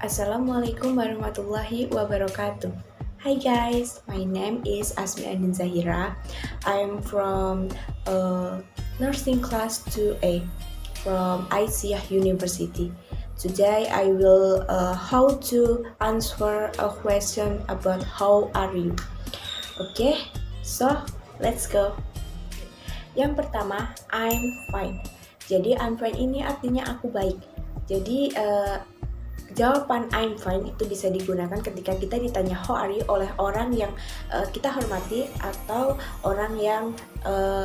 Assalamualaikum warahmatullahi wabarakatuh. Hi guys, my name is Asmi Andin Zahira. I am from nursing class 2A from Aisyah University. Today I will how to answer a question about how are you. Okay, so let's go. Yang pertama, I'm fine. Jadi I'm fine ini artinya aku baik. Jadi jawaban I'm fine itu bisa digunakan ketika kita ditanya how are you oleh orang yang kita hormati atau orang yang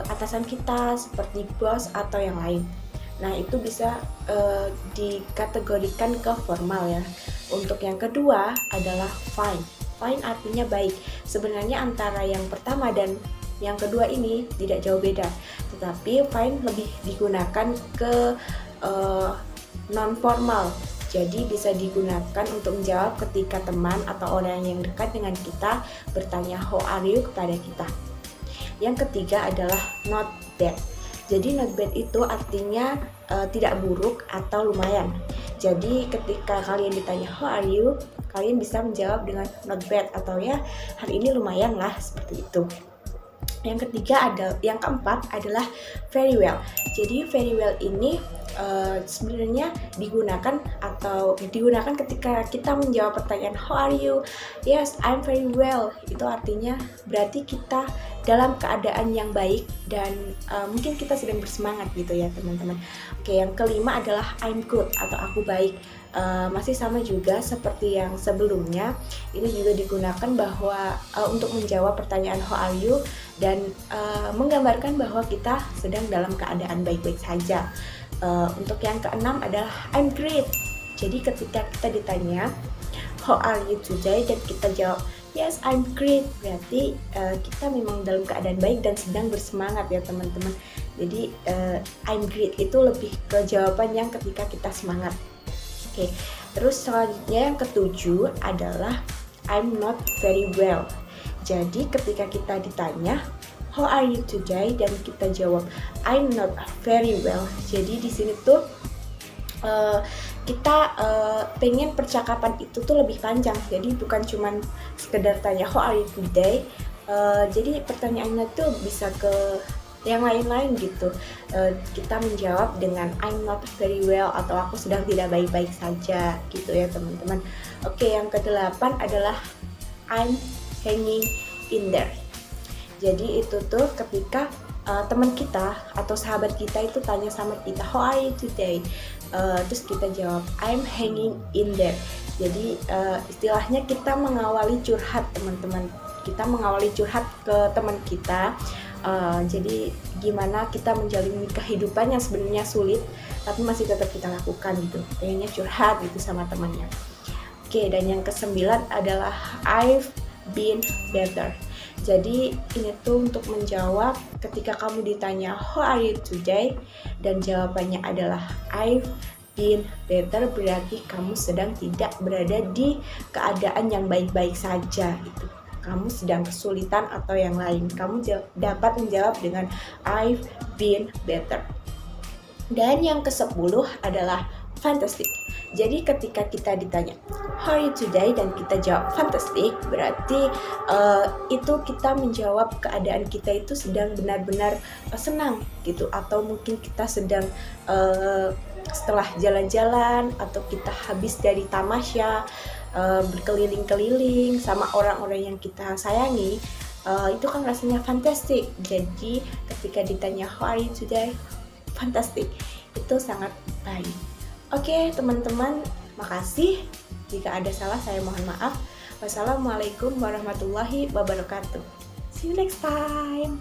atasan kita seperti bos atau yang lain. Nah, itu bisa dikategorikan ke formal ya. Untuk yang kedua adalah fine. Fine artinya baik. Sebenarnya antara yang pertama dan yang kedua ini tidak jauh beda. Tetapi fine lebih digunakan ke non formal. Jadi bisa digunakan untuk menjawab ketika teman atau orang yang dekat dengan kita bertanya how are you kepada kita. Yang ketiga adalah not bad. Jadi not bad itu artinya tidak buruk atau lumayan. Jadi ketika kalian ditanya how are you, kalian bisa menjawab dengan not bad atau ya hari ini lumayan lah, seperti itu. Yang ketiga yang keempat adalah very well. Jadi very well ini sebenarnya digunakan ketika kita menjawab pertanyaan how are you? Yes, I'm very well. Itu artinya berarti kita dalam keadaan yang baik dan mungkin kita sedang bersemangat gitu ya teman-teman. Oke, yang kelima adalah I'm good atau aku baik. Masih sama juga seperti yang sebelumnya. Ini juga digunakan bahwa untuk menjawab pertanyaan how are you dan menggambarkan bahwa kita sedang dalam keadaan baik-baik saja. Untuk yang keenam adalah I'm great. Jadi ketika kita ditanya how are you today dan kita jawab yes I'm great, berarti kita memang dalam keadaan baik dan sedang bersemangat ya teman-teman. Jadi I'm great itu lebih ke jawaban yang ketika kita semangat. Oke, terus selanjutnya yang ketujuh adalah I'm not very well. Jadi ketika kita ditanya how are you today dan kita jawab I'm not very well. Jadi di sini tuh kita pengen percakapan itu tuh lebih panjang. Jadi bukan cuman sekedar tanya how are you today. Jadi pertanyaannya tuh bisa ke yang lain-lain gitu. Kita menjawab dengan I'm not very well atau aku sedang tidak baik-baik saja gitu ya teman-teman. Oke, yang kedelapan adalah I'm hanging in there. Jadi itu tuh ketika teman kita atau sahabat kita itu tanya sama kita how are you today, terus kita jawab I'm hanging in there. Jadi istilahnya kita mengawali curhat teman-teman. Kita mengawali curhat ke teman kita. Jadi gimana kita menjalani kehidupan yang sebenarnya sulit tapi masih tetap kita lakukan gitu. Pengennya curhat gitu sama temannya. Oke, dan yang kesembilan adalah I've been better. Jadi ini tuh untuk menjawab ketika kamu ditanya how are you today dan jawabannya adalah I've been better, berarti kamu sedang tidak berada di keadaan yang baik-baik saja gitu. Kamu sedang kesulitan atau yang lain. Kamu dapat menjawab dengan I've been better. Dan yang ke-10 adalah fantastic. Jadi ketika kita ditanya how are you today dan kita jawab fantastic, berarti itu kita menjawab keadaan kita itu sedang benar-benar senang gitu, atau mungkin kita sedang setelah jalan-jalan atau kita habis dari tamasya, berkeliling-keliling sama orang-orang yang kita sayangi, itu kan rasanya fantastic. Jadi ketika ditanya how are you today, fantastic, itu sangat baik. Oke teman-teman, makasih. Jika ada salah saya mohon maaf. Wassalamualaikum warahmatullahi wabarakatuh. See you next time.